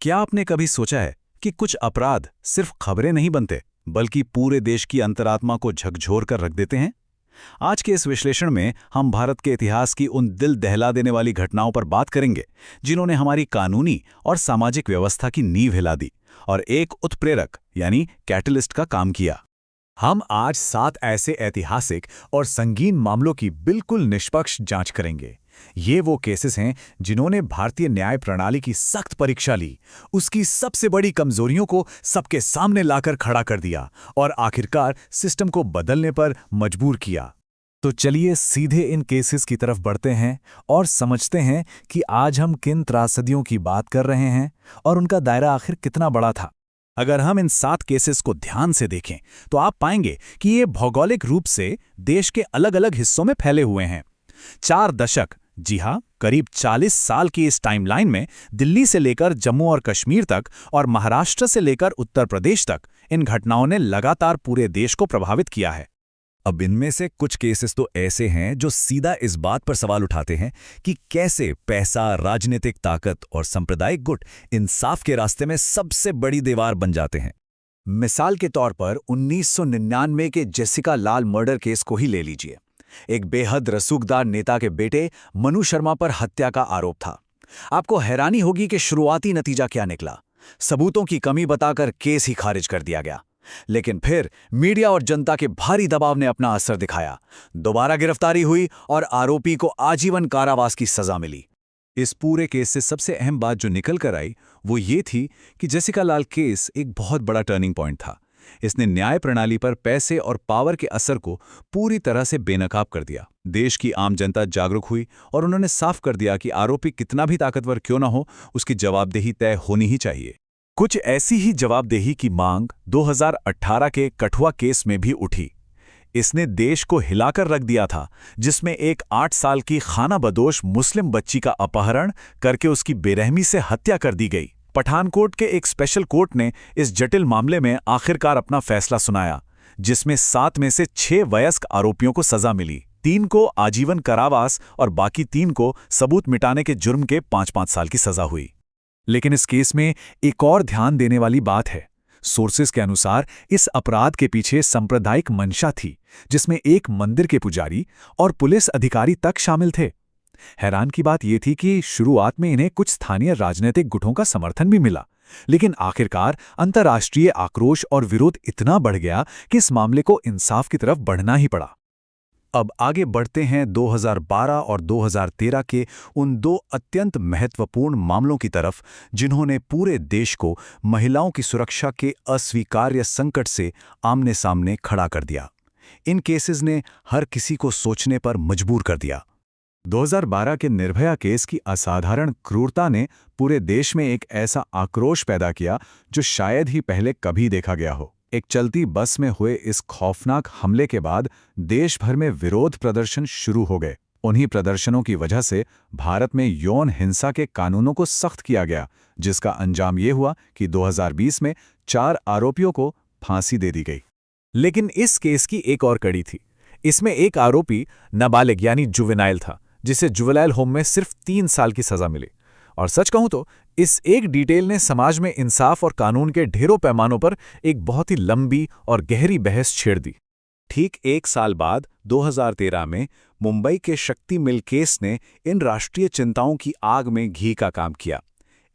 क्या आपने कभी सोचा है कि कुछ अपराध सिर्फ खबरें नहीं बनते, बल्कि पूरे देश की अंतरात्मा को झकझोर कर रख देते हैं? आज के इस विश्लेषण में हम भारत के इतिहास की उन दिल दहला देने वाली घटनाओं पर बात करेंगे, जिन्होंने हमारी कानूनी और सामाजिक व्यवस्था की नींव हिला दी और एक उत्प्रेरक यानी कैटलिस्ट का काम किया। हम आज 7 ऐसे ऐतिहासिक और संगीन मामलों की बिल्कुल निष्पक्ष जांच करेंगे। ये वो केसेस हैं जिन्होंने भारतीय न्याय प्रणाली की सख्त परीक्षा ली, उसकी सबसे बड़ी कमजोरियों को सबके सामने लाकर खड़ा कर दिया और आखिरकार सिस्टम को बदलने पर मजबूर किया। तो चलिए सीधे इन केसेस की तरफ बढ़ते हैं और समझते हैं कि आज हम किन त्रासदियों की बात कर रहे हैं और उनका दायरा आखिर कितना बड़ा था। अगर हम इन 7 केसेस को ध्यान से देखें तो आप पाएंगे कि ये भौगोलिक रूप से देश के अलग अलग हिस्सों में फैले हुए हैं। 4 दशक, जी हाँ, करीब 40 साल की इस टाइमलाइन में दिल्ली से लेकर जम्मू और कश्मीर तक और महाराष्ट्र से लेकर उत्तर प्रदेश तक इन घटनाओं ने लगातार पूरे देश को प्रभावित किया है। अब इनमें से कुछ केसेस तो ऐसे हैं जो सीधा इस बात पर सवाल उठाते हैं कि कैसे पैसा, राजनीतिक ताकत और सांप्रदायिक गुट इंसाफ के रास्ते में सबसे बड़ी दीवार बन जाते हैं। मिसाल के तौर पर 1999 के जेसिका लाल मर्डर केस को ही ले लीजिए। एक बेहद रसूखदार नेता के बेटे मनु शर्मा पर हत्या का आरोप था। आपको हैरानी होगी कि शुरुआती नतीजा क्या निकला। सबूतों की कमी बताकर केस ही खारिज कर दिया गया। लेकिन फिर मीडिया और जनता के भारी दबाव ने अपना असर दिखाया। दोबारा गिरफ्तारी हुई और आरोपी को आजीवन कारावास की सजा मिली। इस पूरे केस से सबसे अहम बात जो निकल कर आई वो ये थी कि जेसिका लाल केस एक बहुत बड़ा टर्निंग पॉइंट था। इसने न्याय प्रणाली पर पैसे और पावर के असर को पूरी तरह से बेनकाब कर दिया। देश की आम जनता जागरूक हुई और उन्होंने साफ कर दिया कि आरोपी कितना भी ताकतवर क्यों ना हो, उसकी जवाबदेही तय होनी ही चाहिए। कुछ ऐसी ही जवाबदेही की मांग 2018 के कठुआ केस में भी उठी। इसने देश को हिलाकर रख दिया था, जिसमें एक 8 साल की खानाबदोश मुस्लिम बच्ची का अपहरण करके उसकी बेरहमी से हत्या कर दी गई। पठानकोट के एक स्पेशल कोर्ट ने इस जटिल मामले में आखिरकार अपना फैसला सुनाया, जिसमें 7 में से 6 वयस्क आरोपियों को सजा मिली। 3 को आजीवन कारावास और बाकी 3 को सबूत मिटाने के जुर्म के 5-5 साल की सजा हुई। लेकिन इस केस में एक और ध्यान देने वाली बात है। सोर्सेस के अनुसार इस अपराध के पीछे सांप्रदायिक मंशा थी, जिसमें एक मंदिर के पुजारी और पुलिस अधिकारी तक शामिल थे। हैरान की बात यह थी कि शुरुआत में इन्हें कुछ स्थानीय राजनीतिक गुटों का समर्थन भी मिला, लेकिन आखिरकार अंतर्राष्ट्रीय आक्रोश और विरोध इतना बढ़ गया कि इस मामले को इंसाफ की तरफ बढ़ना ही पड़ा। अब आगे बढ़ते हैं 2012 और 2013 के उन 2 अत्यंत महत्वपूर्ण मामलों की तरफ, जिन्होंने पूरे देश को महिलाओं की सुरक्षा के अस्वीकार्य संकट से आमने सामने खड़ा कर दिया। इन केसेस ने हर किसी को सोचने पर मजबूर कर दिया। 2012 के निर्भया केस की असाधारण क्रूरता ने पूरे देश में एक ऐसा आक्रोश पैदा किया जो शायद ही पहले कभी देखा गया हो। एक चलती बस में हुए इस खौफनाक हमले के बाद देश भर में विरोध प्रदर्शन शुरू हो गए। उन्हीं प्रदर्शनों की वजह से भारत में यौन हिंसा के कानूनों को सख्त किया गया, जिसका अंजाम ये हुआ कि 2020 में 4 आरोपियों को फांसी दे दी गई। लेकिन इस केस की एक और कड़ी थी। इसमें एक आरोपी नाबालिग यानी जुवेनाइल था, जिसे जुवेनाइल होम में सिर्फ 3 साल की सजा मिली। और सच कहूं तो इस एक डिटेल ने समाज में इंसाफ और कानून के ढेरों पैमानों पर एक बहुत ही लंबी और गहरी बहस छेड़ दी। ठीक 1 साल बाद 2013 में मुंबई के शक्ति मिल केस ने इन राष्ट्रीय चिंताओं की आग में घी का काम किया।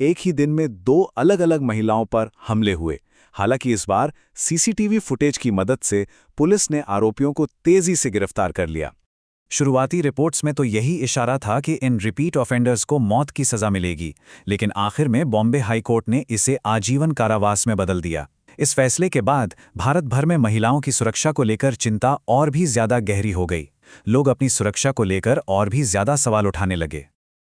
एक ही दिन में 2 अलग-अलग महिलाओं पर हमले हुए। हालांकि इस बार सीसीटीवी फुटेज की मदद से पुलिस ने आरोपियों को तेजी से गिरफ्तार कर लिया। शुरुआती रिपोर्ट्स में तो यही इशारा था कि इन रिपीट ऑफेंडर्स को मौत की सजा मिलेगी, लेकिन आखिर में बॉम्बे हाई कोर्ट ने इसे आजीवन कारावास में बदल दिया। इस फैसले के बाद भारत भर में महिलाओं की सुरक्षा को लेकर चिंता और भी ज्यादा गहरी हो गई। लोग अपनी सुरक्षा को लेकर और भी ज्यादा सवाल उठाने लगे।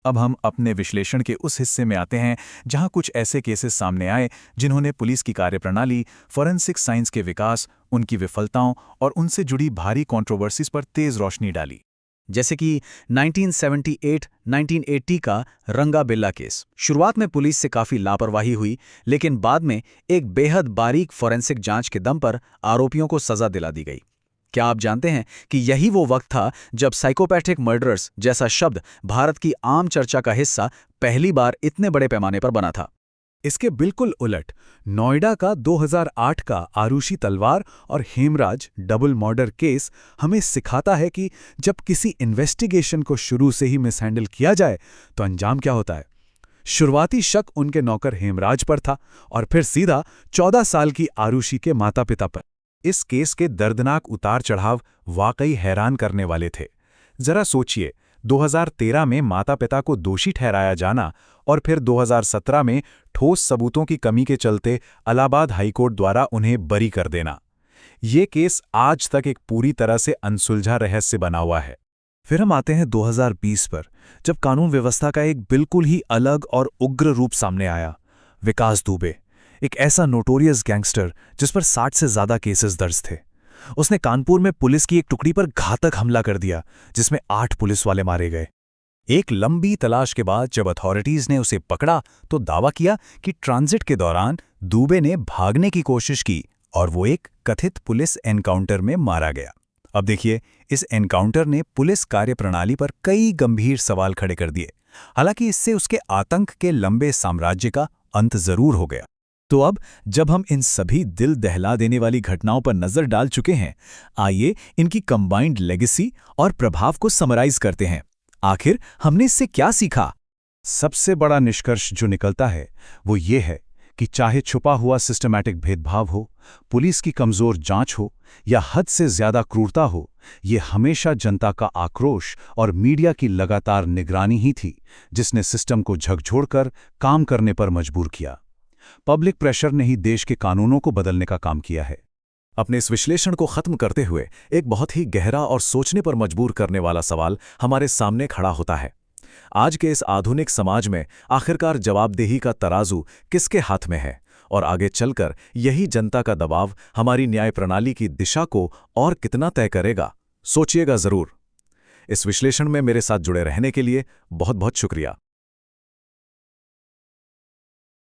अब हम अपने विश्लेषण के उस हिस्से में आते हैं जहां कुछ ऐसे केसेस सामने आए जिन्होंने पुलिस की कार्यप्रणाली, फॉरेंसिक साइंस के विकास, उनकी विफलताओं और उनसे जुड़ी भारी कंट्रोवर्सीज पर तेज रोशनी डाली। जैसे कि 1978-1980 का रंगा बिल्ला केस। शुरुआत में पुलिस से काफी लापरवाही हुई, लेकिन बाद में एक बेहद बारीक फॉरेंसिक जांच के दम पर आरोपियों को सजा दिला दी गई। क्या आप जानते हैं कि यही वो वक्त था जब साइकोपैथिक मर्डरर्स जैसा शब्द भारत की आम चर्चा का हिस्सा पहली बार इतने बड़े पैमाने पर बना था? इसके बिल्कुल उलट नोएडा का 2008 का आरुषि तलवार और हेमराज डबल मर्डर केस हमें सिखाता है कि जब किसी इन्वेस्टिगेशन को शुरू से ही मिसहैंडल किया जाए तो अंजाम क्या होता है। शुरुआती शक उनके नौकर हेमराज पर था और फिर सीधा 14 साल की आरुषि के माता पिता पर। इस केस के दर्दनाक उतार चढ़ाव वाकई हैरान करने वाले थे। जरा सोचिए, 2013 में माता पिता को दोषी ठहराया जाना और फिर 2017 में ठोस सबूतों की कमी के चलते इलाहाबाद हाईकोर्ट द्वारा उन्हें बरी कर देना। ये केस आज तक एक पूरी तरह से अनसुलझा रहस्य बना हुआ है। फिर हम आते हैं 2020 पर, जब कानून व्यवस्था का एक बिल्कुल ही अलग और उग्र रूप सामने आया। विकास दुबे, एक ऐसा नोटोरियस गैंगस्टर जिस पर 60 से ज्यादा केसेस दर्ज थे। उसने कानपुर में पुलिस की एक टुकड़ी पर घातक हमला कर दिया जिसमें 8 पुलिस वाले मारे गए। एक लंबी तलाश के बाद जब अथॉरिटीज ने उसे पकड़ा तो दावा किया कि ट्रांजिट के दौरान दुबे ने भागने की कोशिश की और वो एक कथित पुलिस एनकाउंटर में मारा गया। अब देखिए, इस एनकाउंटर ने पुलिस कार्यप्रणाली पर कई गंभीर सवाल खड़े कर दिए। हालांकि इससे उसके आतंक के लंबे साम्राज्य का अंत जरूर हो गया। तो अब जब हम इन सभी दिल दहला देने वाली घटनाओं पर नजर डाल चुके हैं, आइए इनकी कंबाइंड लेगेसी और प्रभाव को समराइज करते हैं। आखिर हमने इससे क्या सीखा? सबसे बड़ा निष्कर्ष जो निकलता है वो ये है कि चाहे छुपा हुआ सिस्टमैटिक भेदभाव हो, पुलिस की कमजोर जांच हो या हद से ज्यादा क्रूरता हो, ये हमेशा जनता का आक्रोश और मीडिया की लगातार निगरानी ही थी जिसने सिस्टम को झकझोरकर काम करने पर मजबूर किया। पब्लिक प्रेशर ने ही देश के कानूनों को बदलने का काम किया है। अपने इस विश्लेषण को खत्म करते हुए एक बहुत ही गहरा और सोचने पर मजबूर करने वाला सवाल हमारे सामने खड़ा होता है। आज के इस आधुनिक समाज में आखिरकार जवाबदेही का तराजू किसके हाथ में है और आगे चलकर यही जनता का दबाव हमारी न्याय प्रणाली की दिशा को और कितना तय करेगा? सोचिएगा जरूर। इस विश्लेषण में मेरे साथ जुड़े रहने के लिए बहुत बहुत शुक्रिया।